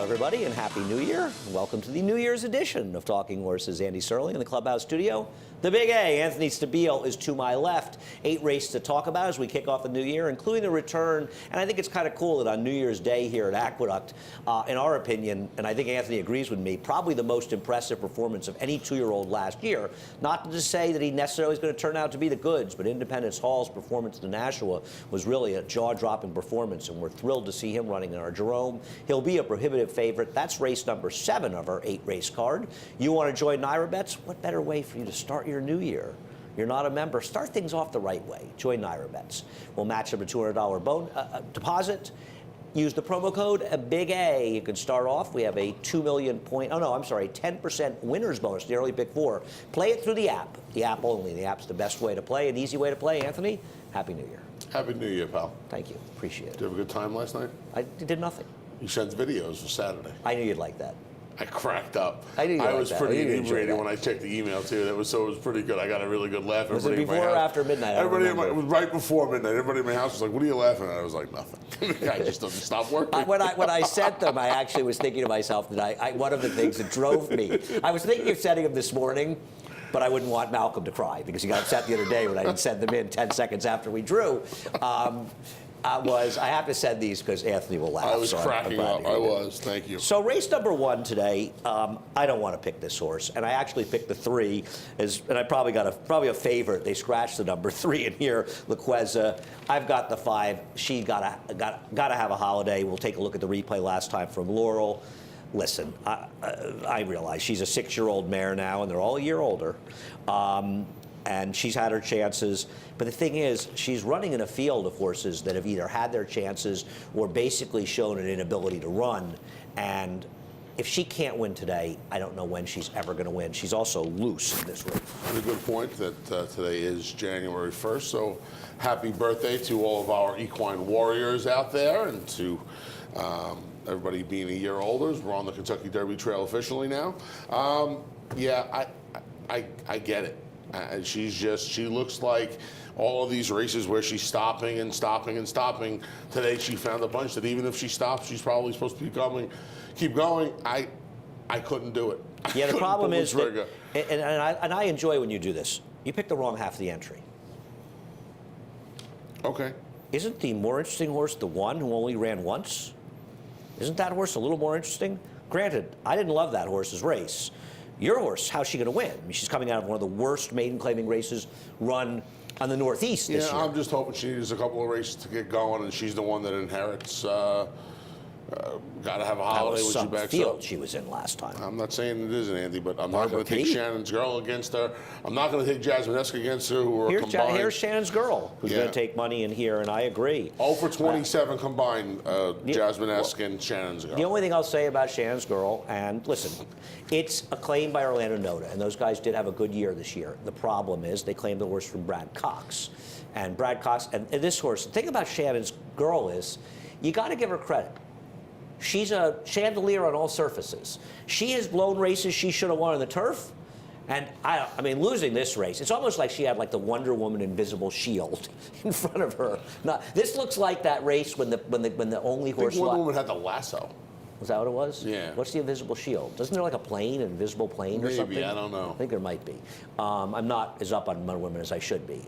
everybody, and Happy New Year. Welcome to the New Year's edition of Talking Horses. Andy Serling in the clubhouse studio. The Big A, Anthony Stabile, is to my left. 8 races to talk about as we kick off the new year, including the return. And I think it's kind of cool that on New Year's Day here at Aqueduct, in our opinion, and I think Anthony agrees with me, probably the most impressive performance of any 2-year-old last year. Not to say that he necessarily is going to turn out to be the goods, but Independence Hall's performance in Nashua was really a jaw-dropping performance, and we're thrilled to see him running in our Jerome. He'll be a prohibitive favorite. That's race number 7 of our 8-race card. You want to join IRA Bets? What better way for you to start your new year? You're not a member. Start things off the right way. Join IRA Bets. We'll match up a $200 deposit. Use the promo code Big A. You can start off. We have a 2 million point. Oh no, I'm sorry, 10% winners bonus. The early pick 4. Play it through the app. The app only. The app's the best way to play. An easy way to play. Anthony, Happy New Year. Happy New Year, pal. Thank you. Appreciate it. Did you have a good time last night? I did nothing. You sent videos for Saturday. I knew you'd like that. I cracked up. I was pretty inebriated when I checked the email too. It was pretty good. I got a really good laugh. Was it before or after midnight? It was right before midnight. Everybody in my house was like, "What are you laughing at?" I was like, "Nothing." I just doesn't stop working. When I sent them, I actually was thinking to myself that one of the things that drove me. I was thinking of sending them this morning, but I wouldn't want Malcolm to cry because he got upset the other day when I didn't send them in 10 seconds after we drew. I have to send these because Anthony will laugh. I was cracking up. I was. Thank you. So race number 1 today, I don't want to pick this horse, and I actually picked the 3, and I probably got a favorite. They scratched the number 3 in here, Laqueza. I've got the 5. She gotta have a holiday. We'll take a look at the replay last time from Laurel. Listen, I realize she's a 6-year-old mare now, and they're all a year older. And she's had her chances. But the thing is, she's running in a field of horses that have either had their chances or basically shown an inability to run. And if she can't win today, I don't know when she's ever going to win. She's also loose in this race. And a good point that today is January 1st. So happy birthday to all of our equine warriors out there and to everybody being a year older. We're on the Kentucky Derby Trail officially now. Yeah, I get it. She looks like all of these races where she's stopping and stopping and stopping. Today she found a bunch that even if she stops, she's probably supposed to keep going. I couldn't do it. Yeah, the problem is that, and I enjoy when you do this. You pick the wrong half of the entry. Okay. Isn't the more interesting horse the one who only ran once? Isn't that horse a little more interesting? Granted, I didn't love that horse's race. Your horse, how's she going to win? I mean, she's coming out of one of the worst maiden claiming races run on the Northeast this year. I'm just hoping she needs a couple of races to get going, and she's the one that inherits. Got to have a holiday when she backs field up. she was in last time. I'm not saying it isn't, Andy, but I'm not going to take Shannon's Girl against her. I'm not going to take Jasmine against her, who are combined. Here's Shannon's Girl, who's going to take money in here, and I agree. 0 for 27 combined, Jasmine-esque and Shannon's Girl. The only thing I'll say about Shannon's Girl, and listen, it's a claim by Orlando Noda, and those guys did have a good year this year. The problem is they claimed the horse from Brad Cox. And Brad Cox, and this horse, the thing about Shannon's Girl is, you got to give her credit. She's a chandelier on all surfaces. She has blown races she should have won on the turf. And I mean, losing this race, it's almost like she had like the Wonder Woman invisible shield in front of her. This looks like that race when the only horse. I think Wonder Woman had the lasso. Was that what it was? Yeah. What's the invisible shield? Isn't there like a plane, an invisible plane or something? Maybe, I don't know. I think there might be. I'm not as up on Wonder Woman as I should be.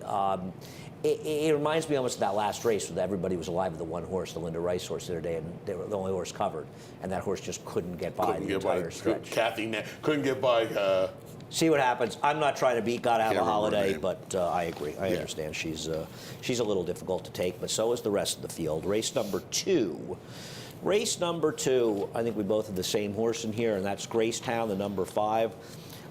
It reminds me almost of that last race where everybody was alive with the one horse, the Linda Rice horse the other day, and they were the only horse covered, and that horse just couldn't get by the entire stretch. Kathy couldn't get by. See what happens. I'm not trying to beat Gotta Have a Holiday, but I agree. I understand she's a little difficult to take, but so is the rest of the field. Race number 2. Race number 2, I think we both have the same horse in here, and that's Gracetown, the number 5.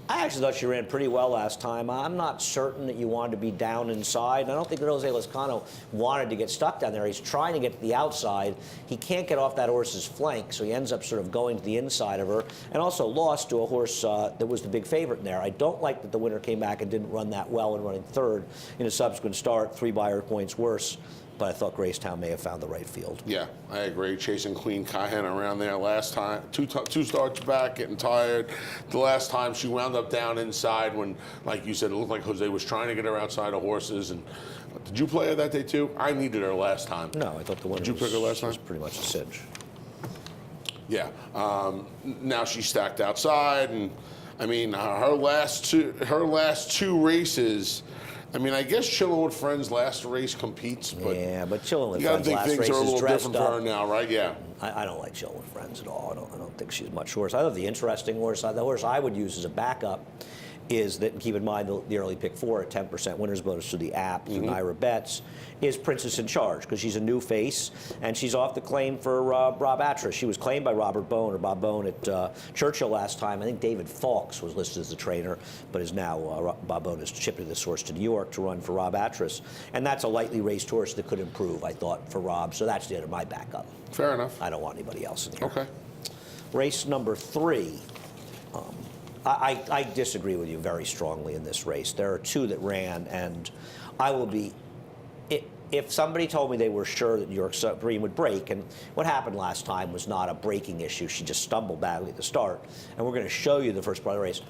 I actually thought she ran pretty well last time. I'm not certain that you wanted to be down inside. I don't think Jose Lezcano wanted to get stuck down there. He's trying to get to the outside. He can't get off that horse's flank, so he ends up sort of going to the inside of her, and also lost to a horse that was the big favorite in there. I don't like that the winner came back and didn't run that well in running 3rd in a subsequent start, 3 buyer points worse. But I thought Gracetown may have found the right field. Yeah, I agree. Chasing Queen Cahen around there last time. Two starts back, getting tired. The last time she wound up down inside when, like you said, it looked like Jose was trying to get her outside of horses. And did you play her that day too? I needed her last time. No, I thought the winner did you pick her last time? was pretty much a cinch. Yeah. Now she's stacked outside, and I mean her last two races. I mean, I guess Chilling with Friends last race competes, but yeah, but Chilling with you gotta Friends think last things race are a is little dressed different for her up. now, right? Yeah. I don't like Chilling with Friends at all. I don't think she's much horse. I thought the interesting horse, the horse I would use as a backup is that, and keep in mind the early pick 4 at 10% winners bonus through the app, through IRA Bets, is Princess in Charge, because she's a new face, and she's off the claim for Rob Atras. She was claimed by Robert Bone, or Bob Bone, at Churchill last time. I think David Fawkes was listed as the trainer, but is now, Bob Bone has shipped this horse to New York to run for Rob Atras. And that's a lightly raced horse that could improve, I thought, for Rob. So that's the end of my backup. Fair enough. I don't want anybody else in here. Okay. Race number 3. I disagree with you very strongly in this race. There are 2 that ran, and I will be, if somebody told me they were sure that New York Supreme would break, and what happened last time was not a breaking issue, she just stumbled badly at the start, and we're going to show you the first part of the race.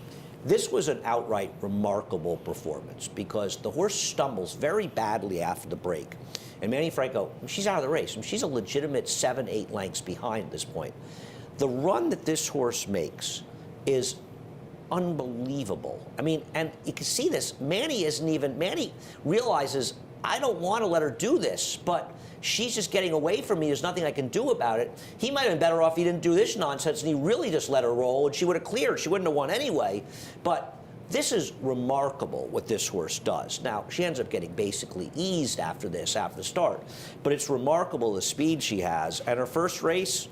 This was an outright remarkable performance, because the horse stumbles very badly after the break. And Manny Franco, she's out of the race, and she's a legitimate 7-8 lengths behind at this point. The run that this horse makes is unbelievable. I mean, and you can see this. Manny realizes, I don't want to let her do this, but she's just getting away from me. There's nothing I can do about it. He might have been better off if he didn't do this nonsense and he really just let her roll, and she would have cleared. She wouldn't have won anyway. But this is remarkable what this horse does. Now, she ends up getting basically eased after this, after the start. But it's remarkable the speed she has. And her first race,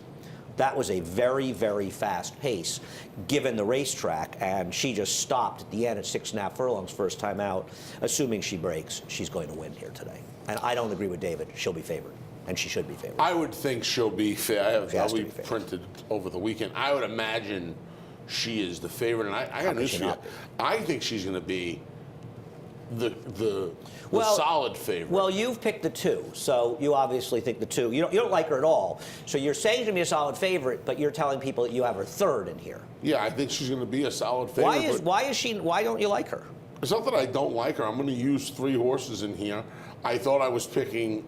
that was a very, very fast pace, given the racetrack, and she just stopped at the end at 6.5 furlongs first time out. Assuming she breaks, she's going to win here today. And I don't agree with David. She'll be favored, and she should be favored. I would think she'll be fair. We printed over the weekend. I would imagine she is the favorite, and I got news for you. I think she's going to be the solid favorite. Well, you've picked the 2, so you obviously think the 2. You don't like her at all. So you're saying she's going to be a solid favorite, but you're telling people that you have her 3rd in here. Yeah, I think she's going to be a solid favorite. Why don't you like her? It's not that I don't like her. I'm going to use 3 horses in here. I thought I was picking.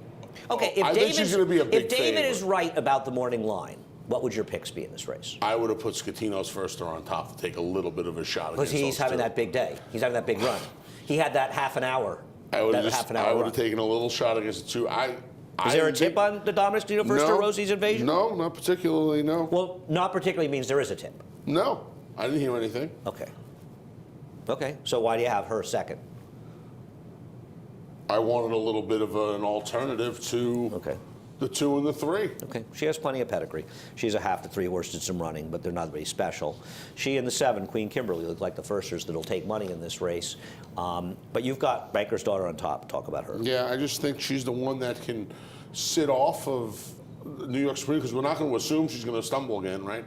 Okay, I think she's going to be a big If David favorite. is right about the morning line, what would your picks be in this race? I would have put Scatino's First on top to take a little bit of a shot. Because he's having that big day. He's having that big run. He had that half an hour. I would have taken a little shot against the 2. Is there a tip on the Dominic Scatino First or Rosie's Invasion? No, not particularly, no. Well, not particularly means there is a tip. No, I didn't hear anything. Okay. Okay, so why do you have her 2nd? I wanted a little bit of an alternative to the 2 and the 3. Okay, she has plenty of pedigree. She's a half to 3 horse did some running, but they're not very special. She and the 7, Queen Kimberly, look like the firsters that'll take money in this race. But you've got Banker's Daughter on top. Talk about her. Yeah, I just think she's the one that can sit off of New York Supreme, because we're not going to assume she's going to stumble again, right?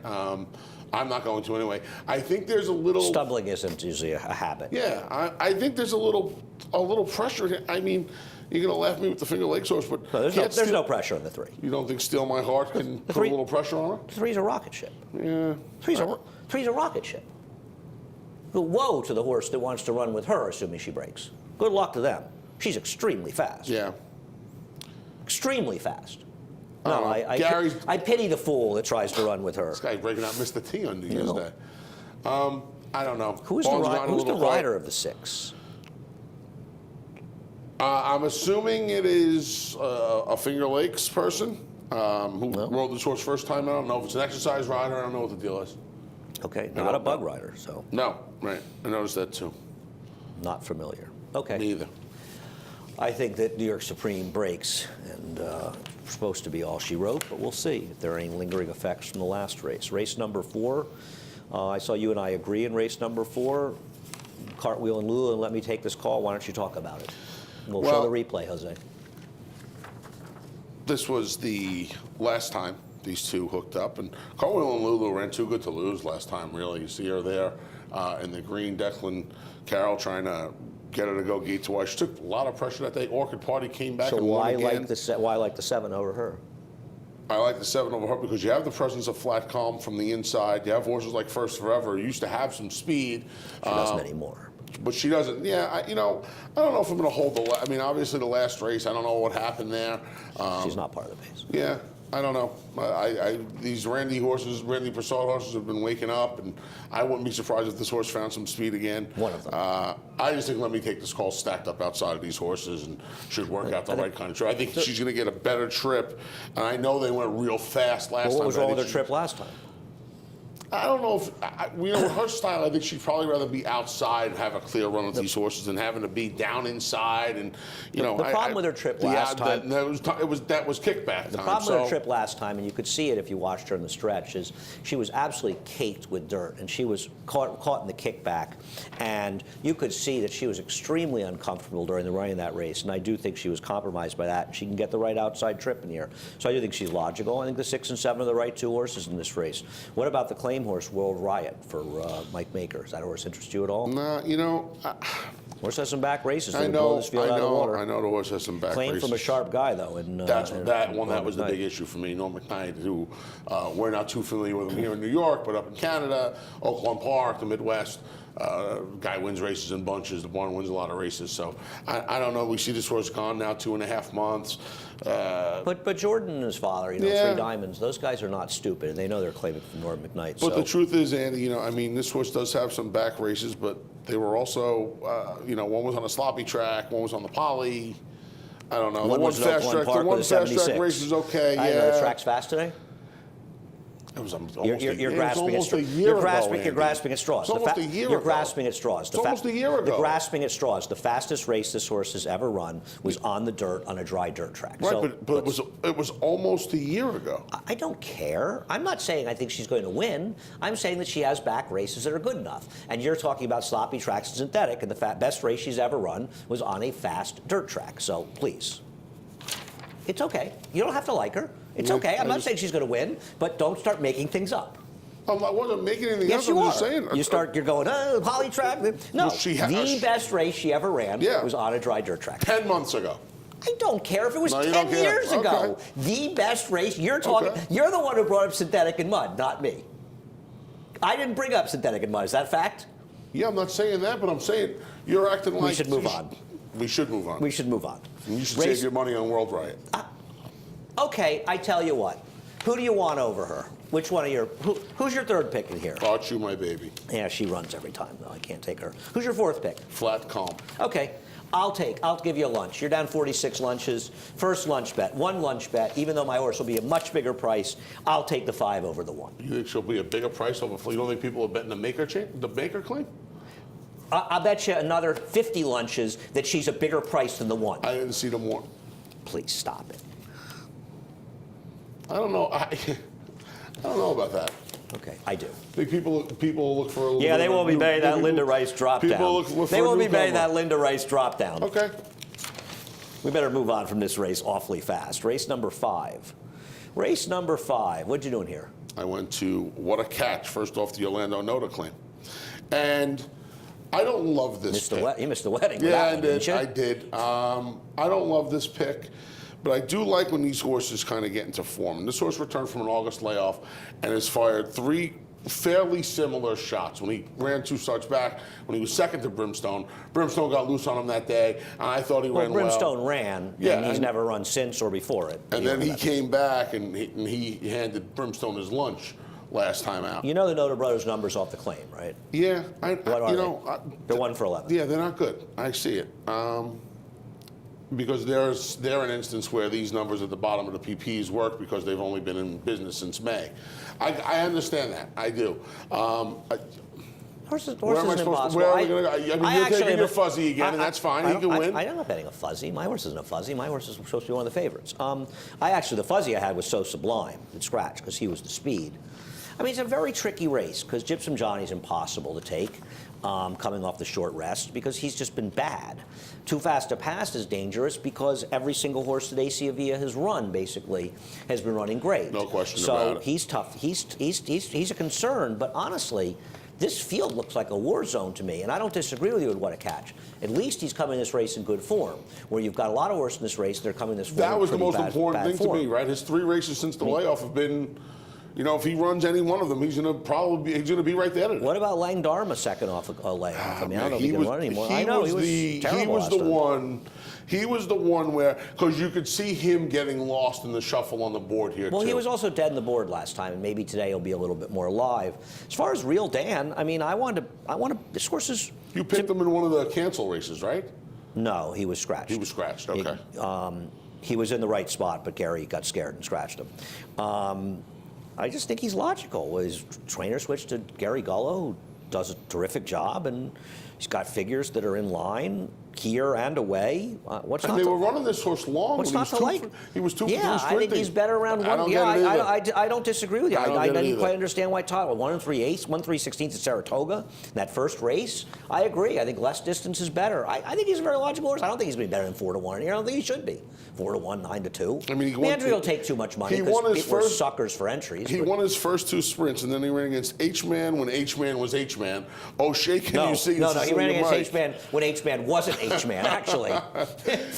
I'm not going to anyway. I think there's a little stumbling isn't usually a habit. Yeah, I think there's a little pressure here. I mean, you're going to laugh at me with the Finger Lakes horse, but no, there's no pressure on the 3. You don't think Steal My Heart can put a little pressure on her? The 3's a rocket ship. Yeah. 3's a rocket ship. Woe to the horse that wants to run with her, assuming she breaks. Good luck to them. She's extremely fast. Yeah. Extremely fast. No, I pity the fool that tries to run with her. This guy's breaking out Mr. T on New Year's Day. I don't know. Who's the rider of the 6? I'm assuming it is a Finger Lakes person who rode this horse first time. I don't know if it's an exercise rider. I don't know what the deal is. Okay, not a bug rider, so. No, right. I noticed that too. Not familiar. Okay. Me either. I think that New York Supreme breaks, and supposed to be all she wrote, but we'll see if there are any lingering effects from the last race. Race number 4, I saw you and I agree in race number 4. Cartwheel and Lulu, and let me take this call. Why don't you talk about it? We'll show the replay, Jose. This was the last time these 2 hooked up, and Cartwheel and Lulu ran too good to lose last time, really. You see her there in the green, Declan Carroll trying to get her to go gate to wide. She took a lot of pressure that day. Orchid Party came back and won again. Why like the 7 over her? I like the 7 over her because you have the presence of Flat Calm from the inside. You have horses like First Forever who used to have some speed. She doesn't anymore. But she doesn't. Yeah, I don't know if I'm going to hold I mean, obviously the last race, I don't know what happened there. She's not part of the pace. Yeah. I don't know. These Randy Broussard horses have been waking up, and I wouldn't be surprised if this horse found some speed again. One of them. I just think Let Me Take This Call stacked up outside of these horses and should work out the right kind of trip. I think she's going to get a better trip, and I know they went real fast last time. What was wrong with her trip last time? I don't know if, with her style, I think she'd probably rather be outside and have a clear run with these horses than having to be down inside. And, the problem with her trip last time. That was kickback time. The problem with her trip last time, and you could see it if you watched her in the stretch, is she was absolutely caked with dirt, and she was caught in the kickback. And you could see that she was extremely uncomfortable during the running of that race, and I do think she was compromised by that. She can get the right outside trip in here. So I do think she's logical. I think the 6 and 7 are the right 2 horses in this race. What about the claim horse, World Riot, for Mike Maker? Does that horse interest you at all? Nah, Horse has some back races. I Blow this field out of the water. I know the horse has some back races. Claim from a sharp guy, though. That was the big issue for me. Norm McKnight, who we're not too familiar with him here in New York, but up in Canada, Oakland Park, the Midwest, guy wins races in bunches. The barn wins a lot of races. So I don't know. We see this horse gone now 2.5 months. But Jordan and his father, 3 Diamonds, those guys are not stupid, and they know they're claiming from Norm McKnight. But the truth is, Andy, this horse does have some back races, but they were also, one was on a sloppy track, one was on the poly. I don't know. One was fast track. The one fast track race is okay. I know the track's fast today. It was almost You're grasping at straws. You're grasping at straws. It's almost a year ago. You're grasping at straws. It's almost a year ago. The grasping at straws. The fastest race this horse has ever run was on the dirt on a dry dirt track. Right, so, but it was almost a year ago. I don't care. I'm not saying I think she's going to win. I'm saying that she has back races that are good enough. And you're talking about sloppy tracks and synthetic, and the best race she's ever run was on a fast dirt track. So please, it's okay. You don't have to like her. It's okay. I'm not saying she's going to win, but don't start making things up. I wasn't making anything yes, up. You I'm are. just saying. You're going, poly track. No, the best race she ever ran was on a dry dirt track. 10 months ago. I don't care if it was 10 years ago. The best race. You're talking. You're the one who brought up synthetic and mud, not me. I didn't bring up synthetic and mud. Is that fact? Yeah, I'm not saying that, but I'm saying you're acting like... We should move on. We should move on. We should move on. And you should save your money on World Riot. Okay, I tell you what. Who do you want over her? Which one of your... Who's your third pick in here? Archie, my baby. Yeah, she runs every time, though. I can't take her. Who's your fourth pick? Flat Calm. Okay. I'll give you a lunch. You're down 46 lunches. First lunch bet. 1 lunch bet. Even though my horse will be a much bigger price, I'll take the 5 over the 1. You think she'll be a bigger price over... You don't think people are betting the Maker claim? I'll bet you another 50 lunches that she's a bigger price than the 1. I didn't see them one. Please stop it. I don't know. I don't know about that. Okay, I do. I think people look for a little. Yeah, they won't be betting that Linda Rice drop down. They won't be betting that Linda Rice drop down. Okay. We better move on from this race awfully fast. Race number 5. Race number 5. What'd you do in here? I went to What a Catch, first off the Orlando Nota claim. And I don't love this pick. You missed the wedding. Yeah, I did. I did. I don't love this pick. But I do like when these horses kind of get into form. And this horse returned from an August layoff and has fired 3 fairly similar shots. When he ran 2 starts back, when he was second to Brimstone, Brimstone got loose on him that day, and I thought he ran well. Brimstone ran, and he's never run since or before it. And then he came back, and he handed Brimstone his lunch last time out. You know the Noda Brothers numbers off the claim, right? Yeah. What are they? They're 1 for 11. Yeah, they're not good. I see it. Because they're an instance where these numbers at the bottom of the PPs work because they've only been in business since May. I understand that. I do. Horses where am I supposed to? Where are we going to go? I mean, you're taking your fuzzy again, and that's fine. He can win. I'm not betting a fuzzy. My horse isn't a fuzzy. My horse is supposed to be one of the favorites. The fuzzy I had was So Sublime at scratch because he was the speed. I mean, it's a very tricky race because Gypsum Johnny's impossible to take coming off the short rest because he's just been bad. Too Fast to Pass is dangerous because every single horse that AC Avia has run basically has been running great. No question about it. So he's tough. He's a concern, but honestly, this field looks like a war zone to me, and I don't disagree with you with What a Catch. At least he's coming this race in good form, where you've got a lot of horses in this race that are coming this form. That was the most important thing form. to me, right? His 3 races since the layoff have been... if he runs any one of them, he's going to be right there today. What about Lang Dharma second off a layoff? I mean, I don't know if he can run anymore. I know he was terrible. He was the one. He was the one where, because you could see him getting lost in the shuffle on the board here, Well, too. he was also dead in the board last time, and maybe today he'll be a little bit more alive. As far as Real Dan, I mean, I want to. This horse is. You picked him in one of the cancel races, right? No, he was scratched. He was scratched. Okay. He was in the right spot, but Gary got scared and scratched him. I just think he's logical. His trainer switched to Gary Gullo, who does a terrific job, and he's got figures that are in line here and away. What's and not they to, were running this horse long. What's not to like? He was 2 for 3 Yeah, sprinting. I think he's better around one. I don't disagree with you. I didn't quite understand why Todd 1 3/8, 1 3/16 at Saratoga in that first race. I agree. I think less distance is better. I think he's a very logical horse. I don't think he's going to be better than 4-1 here. I don't think he should be 4-1, 9-2. I mean, Landry will take too much money because people are suckers for entries. He won his first 2 sprints, and then he ran against H-Man when H-Man was H-Man. O'Shea, can you see? No, he ran against H-Man when H-Man wasn't H-Man, actually.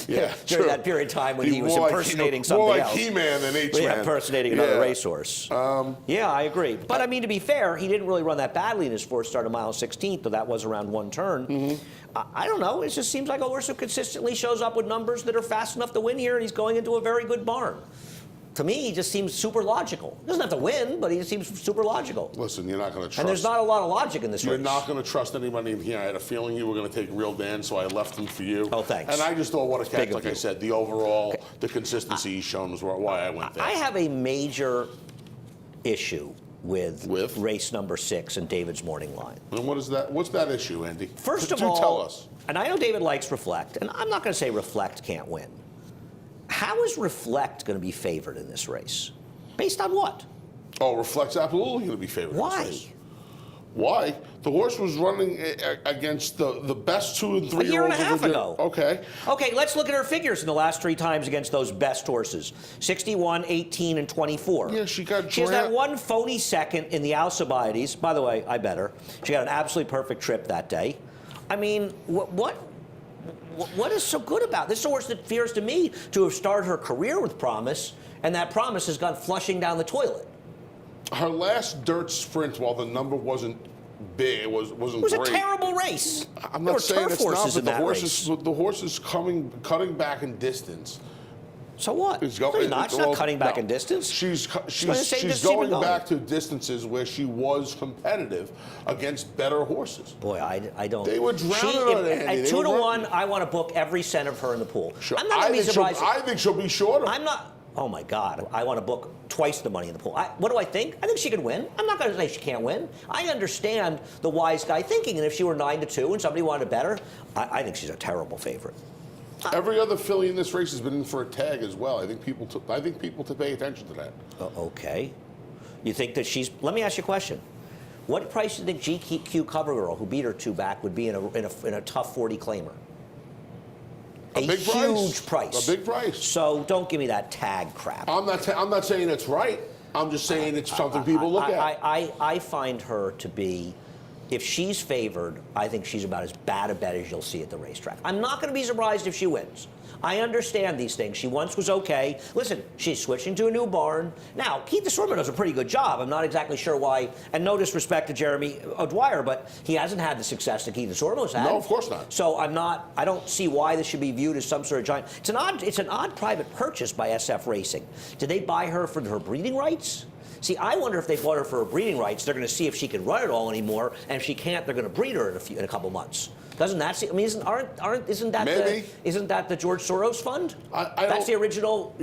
Yeah, during that period of time when he was impersonating something more like else. He-Man than H-Man. Yeah, impersonating another racehorse. Yeah, I agree. But I mean, to be fair, he didn't really run that badly in his fourth start of mile 16th, though that was around one turn. I don't know. It just seems like a horse who consistently shows up with numbers that are fast enough to win here, and he's going into a very good barn. To me, he just seems super logical. He doesn't have to win, but he just seems super logical. Listen, you're not going to trust. And there's not a lot of logic in this race. You're not going to trust anybody in here. I had a feeling you were going to take Real Dan, so I left him for you. Oh, thanks. And I just thought, what a catch. Big Like I said, the overall, the consistency he's shown was why I went there. I have a major issue with race number 6 and David's morning line. And what is that? What's that issue, Andy? First of all, tell us. And I know David likes Reflect, and I'm not going to say Reflect can't win. How is Reflect going to be favored in this race? Based on what? Oh, Reflect's absolutely going to be favored. Why? In this race. Why? The horse was running against the best 2 and 3 a year and a half ago. Okay. Okay, let's look at her figures in the last 3 times against those best horses. 61, 18, and 24. Yeah, she has that one phony second in the Alcibiades. By the way, I bet her. She had an absolutely perfect trip that day. I mean, what is so good about this? This is a horse that appears to me to have started her career with promise, and that promise has gone flushing down the toilet. Her last dirt sprint, while the number wasn't big, it wasn't great. It was a terrible race. I'm not saying it's not, but the horse is cutting back in distance. So what? She's not cutting back in distance. She's going back to distances where she was competitive against better horses. Boy, I don't. They were drowning on it, Andy. At 2-1, I want to book every cent of her in the pool. Sure. I'm not going to be surprised. I think she'll be shorter. I'm not. Oh my God! I want to book twice the money in the pool. What do I think? I think she could win. I'm not going to say she can't win. I understand the wise guy thinking, and if she were 9-2 and somebody wanted to bet her, I think she's a terrible favorite. Every other filly in this race has been in for a tag as well. I think people to pay attention to that. Okay. You think that she's? Let me ask you a question. What price do you think GQ CoverGirl, who beat her 2 back, would be in a tough 40 claimer? A big huge price. A big price. So don't give me that tag crap. I'm not saying it's right. I'm just saying it's something people look at. I find her to be, if she's favored, I think she's about as bad a bet as you'll see at the racetrack. I'm not going to be surprised if she wins. I understand these things. She once was okay. Listen, she's switching to a new barn. Now, Keith DeSorma does a pretty good job. I'm not exactly sure why, and no disrespect to Jeremy O'Dwyer, but he hasn't had the success that Keith DeSorma has had. No, of course not. So I don't see why this should be viewed as some sort of giant. It's an odd private purchase by SF Racing. Did they buy her for her breeding rights? See, I wonder if they bought her for her breeding rights, they're going to see if she can run it all anymore, and if she can't, they're going to breed her in a couple months. Doesn't that seem? I mean, isn't that the George Soros fund? That's the original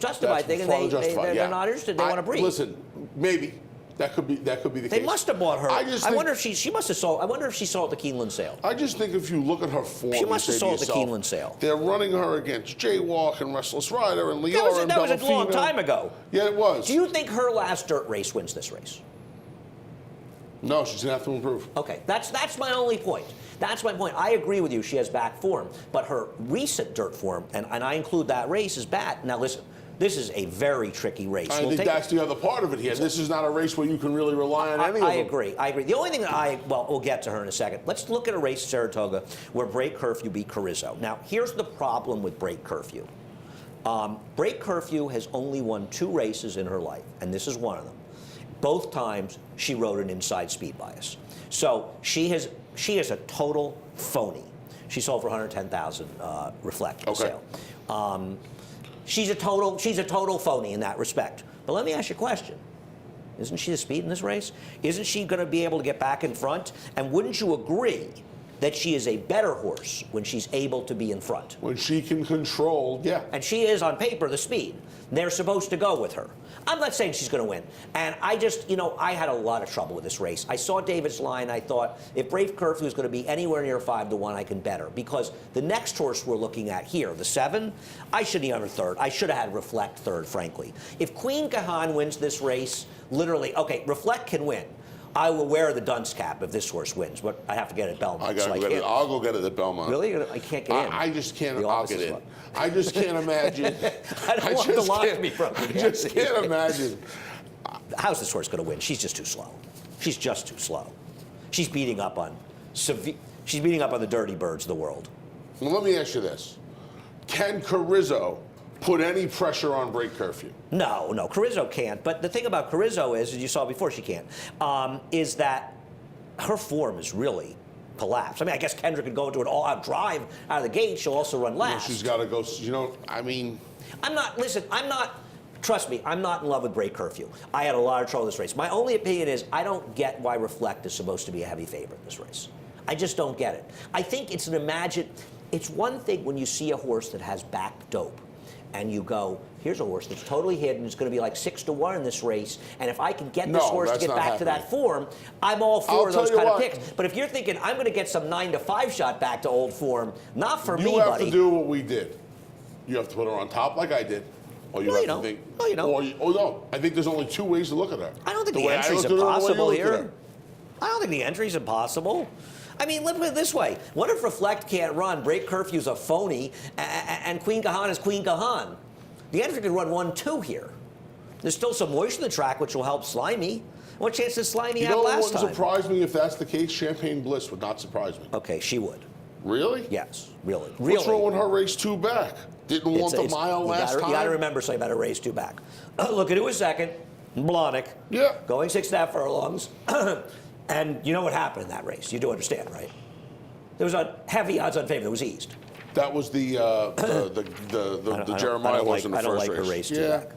Justified thing, and they're not interested. They want to breed. Listen, maybe. That could be the case. They must have bought her. I wonder if she must have sold. I wonder if she saw the Keeneland sale. I just think if you look at her form, she must have sold the Keeneland sale. They're running her against Jaywalk and Restless Rider and Leora and That was a long time ago. Yeah, it was. Do you think her last dirt race wins this race? No, she's gonna have to improve. Okay, that's my only point. That's my point. I agree with you. She has back form, but her recent dirt form, and I include that race, is bad. Now listen. This is a very tricky race. I think that's the other part of it here. This is not a race where you can really rely on any of them. I agree. The only thing that we'll get to her in a second. Let's look at a race at Saratoga where Break Curfew beat Carrizo. Now, here's the problem with Break Curfew. Break Curfew has only won 2 races in her life, and this is one of them. Both times, she rode an inside speed bias. So she is a total phony. She sold for 110,000. Reflect the Okay. sale. She's a total phony in that respect. But let me ask you a question. Isn't she the speed in this race? Isn't she going to be able to get back in front? And wouldn't you agree that she is a better horse when she's able to be in front? When she can control, yeah. And she is, on paper, the speed. They're supposed to go with her. I'm not saying she's going to win. And I just, I had a lot of trouble with this race. I saw David's line. I thought, if Brave Curfew is going to be anywhere near 5-1, I can bet her. Because the next horse we're looking at here, the 7, I shouldn't have had her third. I should have had Reflect third, frankly. If Queen Gahan wins this race, literally, okay, Reflect can win. I will wear the dunce cap if this horse wins, but I have to get it at Belmont. I'll go get it at Belmont. Really? I can't get in. I just can't. The I'll office get is in. locked. I just can't imagine. I don't want the lock to be broken. I just can't imagine. How's this horse going to win? She's just too slow. She's just too slow. She's beating up on She's beating up on the dirty birds of the world. Well, let me ask you this: can Carrizo put any pressure on Brave Curfew? No, Carrizo can't. But the thing about Carrizo is, as you saw before, she can't. Is that her form is really collapsed. I mean, I guess Kendra could go into an all-out drive out of the gate. She'll also run last. She's got to go. Trust me, I'm not in love with Brave Curfew. I had a lot of trouble with this race. My only opinion is I don't get why Reflect is supposed to be a heavy favorite in this race. I just don't get it. I think it's it's one thing when you see a horse that has back dope and you go, here's a horse that's totally hidden. It's going to be like 6-1 in this race. And if I can get this horse to get back to that form, I'm all for those kind of picks. But if you're thinking, I'm going to get some 9-5 shot back to old form, not for me, buddy. You have to do what we did. You have to put her on top like I did. Or you have to think. No, you don't. No. I think there's only 2 ways to look at her. I don't think the entry's impossible here. I don't think the entry's impossible. I mean, look at it this way. What if Reflect can't run, Brave Curfew's a phony, and Queen Gahan is Queen Gahan? The entry could run 1-2 here. There's still some moisture in the track, which will help Slimy. What chance did Slimy have last time? It wouldn't surprise me if that's the case. Champagne Bliss would not surprise me. Okay, she would. Really? Yes, really. What's wrong with her race 2 back? Didn't want the mile last time? You got to remember something about a race 2 back. Look at who was second. Blahnik. Yeah. Going 6.5 furlongs. And you know what happened in that race. You do understand, right? There was a heavy odds-on favorite that was eased. That was the Jeremiah horse in the first race. I don't like her race 2 back.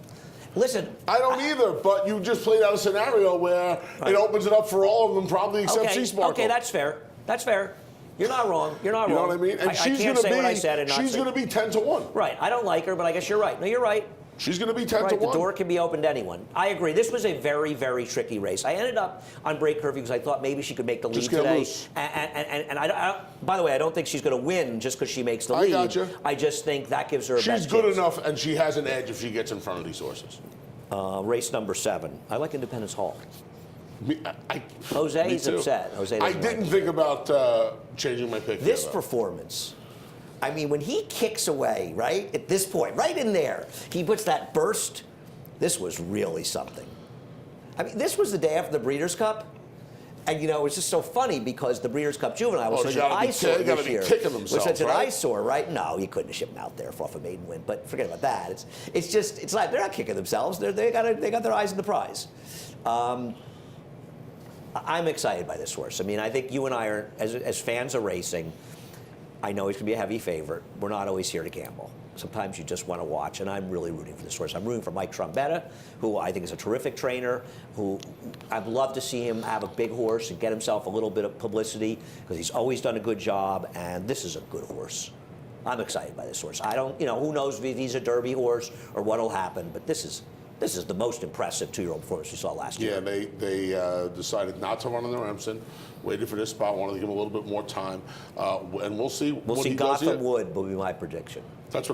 Listen. I don't either, but you just played out a scenario where it opens it up for all of them, probably except Seasparkle. Okay, that's fair. That's fair. You're not wrong. You're not wrong. You know what I mean? And I can't say what I said and not say. She's going to be 10-1. Right. I don't like her, but I guess you're right. No, you're right. She's going to be 10-1. Right. The door can be opened to anyone. I agree. This was a very, very tricky race. I ended up on Brave Curfew because I thought maybe she could make the lead today. Loose. And I, by the way, I don't think she's going to win just because she makes the lead. I got you. I just think that gives her a She's good enough, and she has an edge if she gets in front of these horses. Race number 7. I like Independence Hall. Jose is upset. Jose I didn't think about changing my pick. This performance, I mean, when he kicks away, right, at this point, right in there, he puts that burst. This was really something. I mean, this was the day after the Breeders' Cup. And, it was just so funny because the Breeders' Cup Juvenile was such an eyesore this year. Was such an eyesore, right? No, you couldn't have shipped them out there off a maiden win. But forget about that. It's like they're not kicking themselves. They got their eyes on the prize. I'm excited by this horse. I mean, I think you and I are, as fans of racing, I know he's going to be a heavy favorite. We're not always here to gamble. Sometimes you just want to watch, and I'm really rooting for this horse. I'm rooting for Mike Trombetta, who I think is a terrific trainer, who I'd love to see him have a big horse and get himself a little bit of publicity, because he's always done a good job, and this is a good horse. I'm excited by this horse. I don't, who knows if he's a Derby horse or what'll happen, but this is the most impressive 2-year-old performance we saw last year. Yeah, they decided not to run on the Remsen, waited for this spot, wanted to give him a little bit more time, and we'll see. We'll see. Gotham Wood will be my prediction.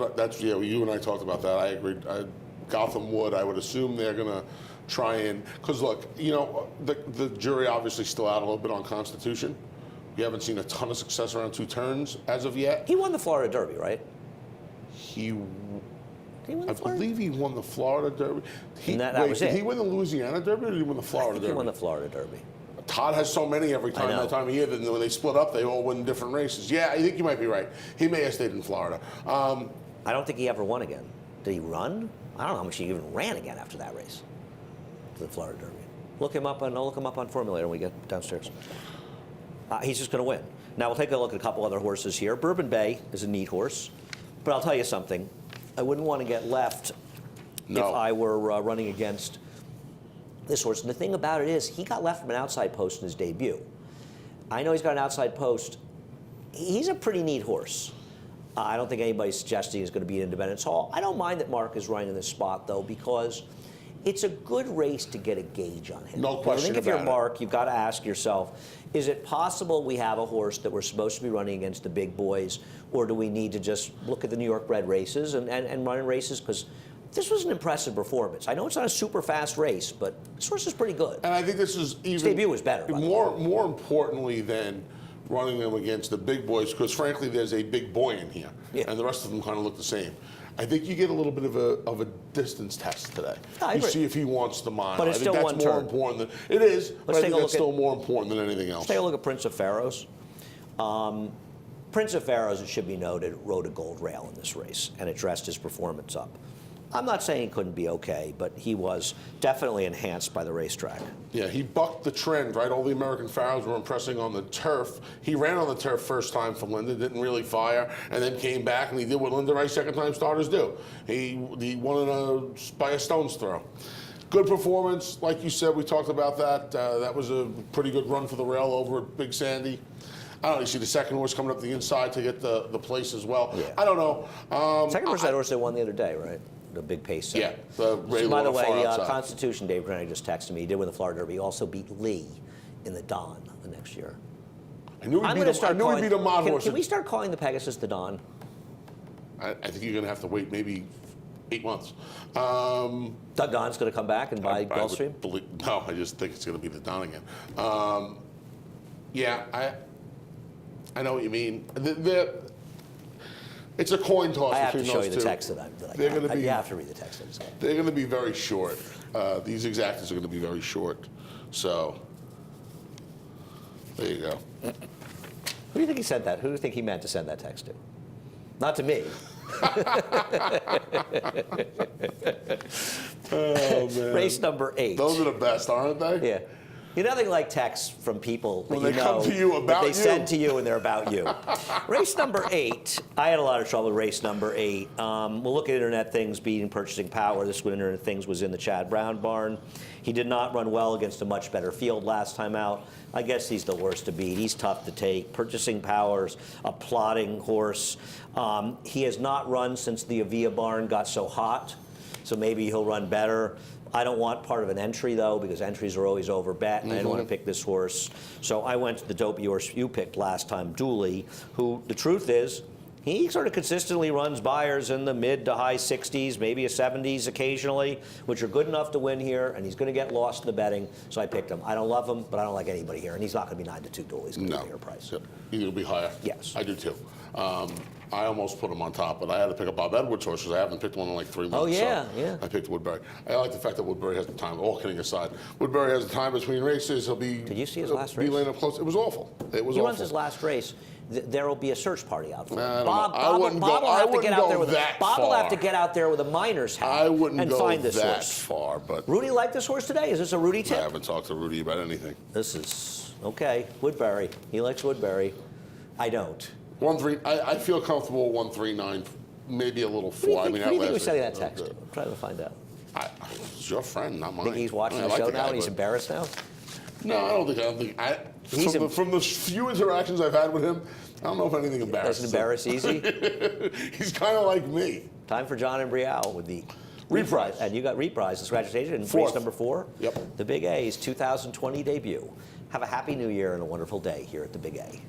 You and I talked about that. I agreed. Gotham Wood, I would assume they're going to try and, because look, the jury obviously still out a little bit on Constitution. We haven't seen a ton of success around 2 turns as of yet. He won the Florida Derby, right? I believe he won the Florida Derby. Did he win the Louisiana Derby or did he win the Florida Derby? He won the Florida Derby. Todd has so many every that time of year that when they split up, they all win different races. Yeah, I think you might be right. He may have stayed in Florida. I don't think he ever won again. Did he run? I don't know how much he even ran again after that race. The Florida Derby. Look him up on Formulator when we get downstairs. He's just going to win. Now we'll take a look at a couple other horses here. Bourbon Bay is a neat horse, but I'll tell you something. I wouldn't want to get left if I were running against this horse. And the thing about it is, he got left from an outside post in his debut. I know he's got an outside post. He's a pretty neat horse. I don't think anybody's suggesting he's going to beat Independence Hall. I don't mind that Mark is running in this spot, though, because it's a good race to get a gauge on him. No question I think if about you're Mark, you've got to ask yourself, is it possible we have a horse that we're supposed to be running against the big boys, or do we need to just look at the New York bred races and run in races? Because this was an impressive performance. I know it's not a super fast race, but this horse is pretty good. And I think this is even... His debut was better, by the way. More importantly than running them against the big boys, because frankly, there's a big boy in here, and the rest of them kind of look the same. I think you get a little bit of a distance test today. You see if he wants the mile. But it's I think still that's one more turn. important than it is. But I think that's still more important than anything else. Let's take a look at Prince of Pharaohs. Prince of Pharaohs, it should be noted, rode a gold rail in this race, and it dressed his performance up. I'm not saying he couldn't be okay, but he was definitely enhanced by the racetrack. Yeah, he bucked the trend, right? All the American Pharaohs were impressing on the turf. He ran on the turf first time for Linda, didn't really fire, and then came back and he did what Linda Rice second-time starters do. He won by a stone's throw. Good performance, like you said, we talked about that. That was a pretty good run for the rail over at Big Sandy. I don't know, you see the second horse coming up the inside to get the place as well. Yeah. I don't know. Second horse, that horse they won the other day, right? The big pace set. Yeah. The By the way, Constitution, Dave Granny just texted me. He did win the Florida Derby. He also beat Lee in the Don the next year. I knew he beat a mod horse. Can we start calling the Pegasus the Don? I think you're going to have to wait maybe 8 months. Doug Don's going to come back and buy Gulfstream? No, I just think it's going to be the Don again. Yeah, I know what you mean. It's a coin toss. I have to between show those you the two. text that I got. You have to read the text that I just got. They're going to be very short. These exactas are going to be very short. So, there you go. Who do you think he sent that? Who do you think he meant to send that text to? Not to me. Oh, man. Race number 8. Those are the best, aren't they? Yeah. You know, nothing like texts from people that When they come to you about that they you. send to you and they're about you. Race number 8. I had a lot of trouble with race number 8. We'll look at Internet Things beating Purchasing Power. This one, Internet Things, was in the Chad Brown barn. He did not run well against a much better field last time out. I guess he's the worst to beat. He's tough to take. Purchasing Power's a plodding horse. He has not run since the Avia barn got so hot, so maybe he'll run better. I don't want part of an entry, though, because entries are always over bet, and I didn't want to pick this horse. So I went to the dopey horse you picked last time, Dooley, who, the truth is, he sort of consistently runs buyers in the mid to high 60s, maybe a 70s occasionally, which are good enough to win here, and he's going to get lost in the betting, so I picked him. I don't love him, but I don't like anybody here, and he's not going to be 9-2 Dooley. He's going to be a bigger price. Yep. It'll be higher. Yes. I do, too. I almost put him on top, but I had to pick up Bob Edwards' horse because I haven't picked one in like 3 months. Oh, yeah, so yeah. I picked Woodberry. I like the fact that Woodberry has the time, all kidding aside. Woodberry has the time between races. He'll be... Did you see his last race? Be laying up close. It was awful. It was awful. He runs his last race. There will be a search party out for him. Bob will have to get out there with Bob will have to get out there with a miner's hat and find this that horse. far, but Rudy liked this horse today? Is this a Rudy tip? I haven't talked to Rudy about anything. This is okay. Woodberry. He likes Woodberry. I don't. 1-3. I feel comfortable 1-3-9, maybe a little 4. What do you think we last sent week- that text? I'm trying to find out. It's your friend, not mine. Think he's watching the like show the guy, now and he's but- embarrassed now? No, I don't think. From the few interactions I've had with him, I don't know if anything embarrasses Doesn't embarrass easy? He's kind of like me. Time for John and Brielle with the Reprise. And you got reprise. Congratulations. In Fourth. race number 4. Yep. The Big A's 2020 debut. Have a happy new year and a wonderful day here at the Big A.